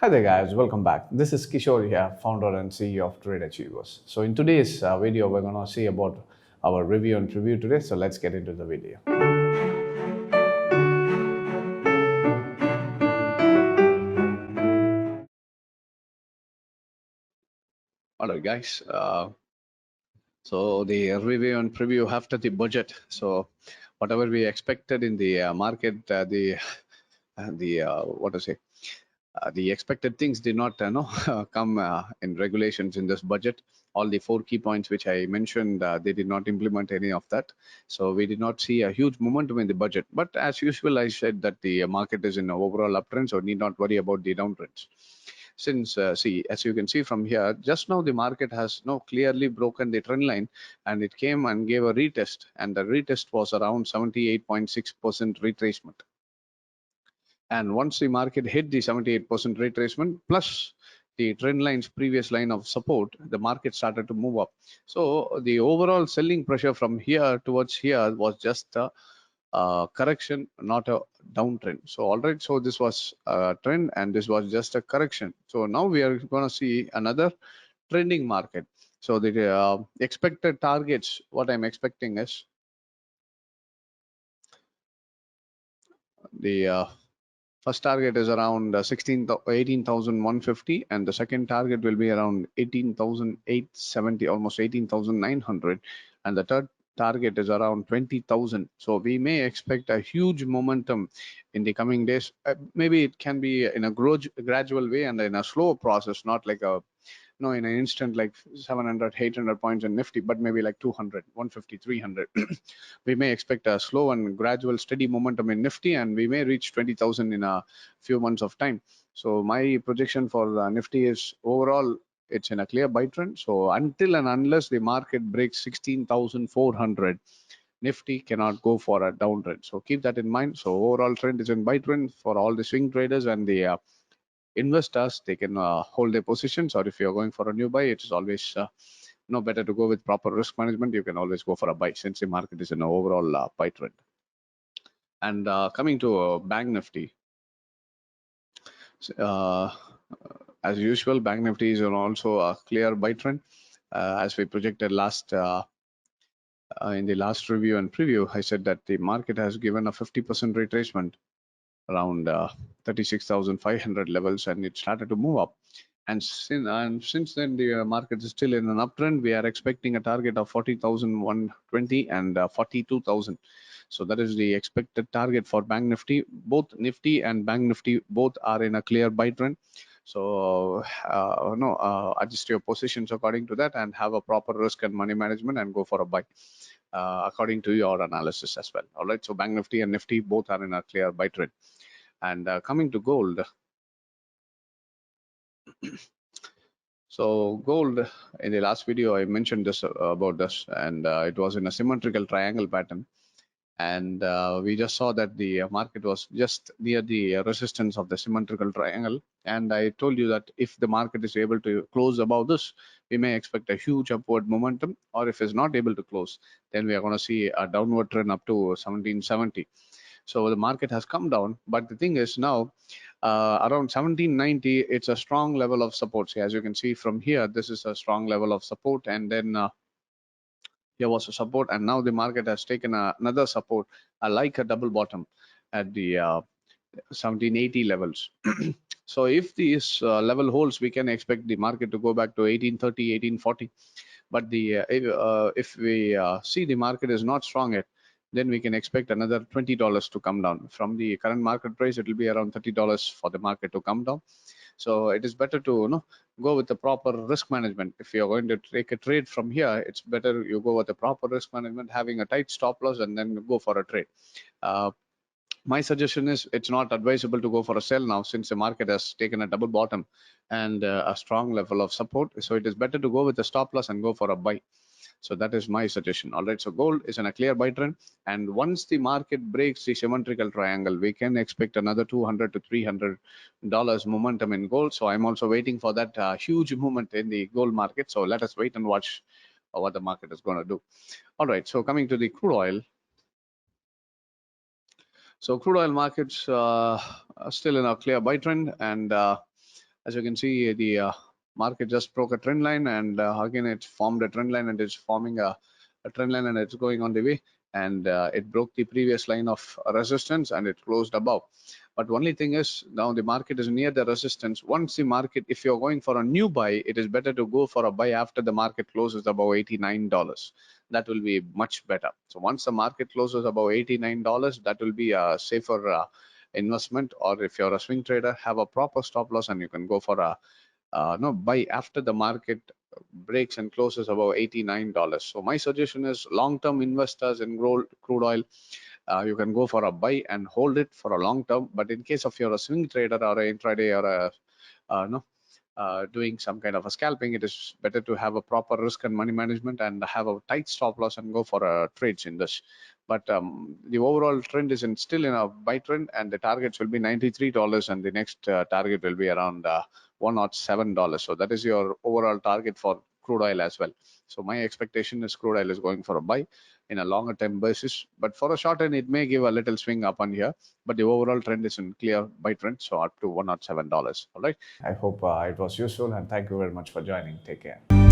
Hi there guys, welcome back. This is Kishore here, founder and CEO of Trade Achievers. So in today's video, we're going to see about our review and preview today. So let's get into the video. Alright guys, so the review and preview after the budget. So whatever we expected in the market, what to say, the expected things did not come in regulations in this budget. All the four key points which I mentioned, they did not implement any of that. So we did not see a huge momentum in the budget. But as usual, I said that the market is in an overall uptrend, so need not worry about the downtrends. Since see, as you can see from here, just now the market has clearly broken the trend line, and it came and gave a retest, and the retest was around 78.6% retracement. And once the market hit the 78% retracement plus the trend line's previous line of support, the market started to move up. So the overall selling pressure from here towards here was just a correction, not a downtrend. So all right, so this was a trend and this was just a correction. So now we are going to see another trending market. So the expected targets, what I'm expecting is the first target is around 18,150, and the second target will be around 18,870, almost 18,900, and the third target is around 20,000. So we may expect a huge momentum in the coming days. Maybe it can be in a gradual way and in a slow process, not like a in an instant like 700 800 points in Nifty, but maybe like 200 150 300. We may expect a slow and gradual steady momentum in Nifty, and we may reach 20,000 in a few months of time. So my projection for Nifty is overall it's in a clear buy trend. So until and unless the market breaks 16,400, Nifty cannot go for a downtrend. So keep that in mind. So overall trend is in buy trend for all the swing traders and the investors. They can hold their positions, or if you're going for a new buy, it is always better to go with proper risk management. You can always go for a buy since the market is in an overall buy trend. And coming to Bank Nifty, as usual, Bank Nifty is also a clear buy trend. As we projected in the last review and preview, I said that the market has given a 50% retracement around 36,500 levels, and it started to move up. And since then, the market is still in an uptrend. We are expecting a target of 40,120 and 42,000. So that is the expected target for Bank Nifty. Both Nifty and Bank Nifty both are in a clear buy trend. So adjust your positions according to that and have a proper risk and money management and go for a buy according to your analysis as well. All right. So Bank Nifty and Nifty both are in a clear buy trend. And coming to gold. So gold, in the last video I mentioned this about this, and it was in a symmetrical triangle pattern, and we just saw that the market was just near the resistance of the symmetrical triangle, and I told you that if the market is able to close above this, we may expect a huge upward momentum, or if it's not able to close, then we are going to see a downward trend up to 1770. So the market has come down, but the thing is now around 1790, it's a strong level of support. So as you can see from here, this is a strong level of support, and then here was a support, and now the market has taken another support, like a double bottom at the 1780 levels. So if this level holds, we can expect the market to go back to 1830, 1840. But if we see the market is not strong yet, then we can expect another $20 to come down. From the current market price, it will be around $30 for the market to come down. So it is better to go with the proper risk management. If you're going to take a trade from here, it's better you go with the proper risk management, having a tight stop loss, and then go for a trade. My suggestion is it's not advisable to go for a sell now, since the market has taken a double bottom and a strong level of support. So it is better to go with the stop loss and go for a buy. So that is my suggestion. All right, so gold is in a clear buy trend, and once the market breaks the symmetrical triangle, we can expect another $200 to $300 momentum in gold. So I'm also waiting for that huge movement in the gold market. So let us wait and watch what the market is going to do. All right, so coming to the crude oil. So crude oil markets are still in a clear buy trend, and As you can see, the market just broke a trend line, and again it formed a trend line, and it's forming a trend line, and it's going on the way. And it broke the previous line of resistance, and it closed above. But only thing is, now the market is near the resistance. Once the market, if you're going for a new buy, it is better to go for a buy after the market closes above $89. That will be much better. So once the market closes above $89, that will be a safer investment. Or if you're a swing trader, have a proper stop loss, and you can go for a no buy after the market breaks and closes above $89. So my suggestion is, long-term investors in crude oil, you can go for a buy and hold it for a long term. But in case of you're a swing trader or a intraday or a no doing some kind of a scalping, it is better to have a proper risk and money management and have a tight stop loss and go for trades in this. But the overall trend is still in a buy trend, and the targets will be $93, and the next target will be around $107. So that is your overall target for crude oil as well. So my expectation is crude oil is going for a buy in a longer term basis, but for a short term it may give a little swing up on here, but the overall trend is in clear buy trend, so up to $107. All right, I hope it was useful, and thank you very much for joining. Take care.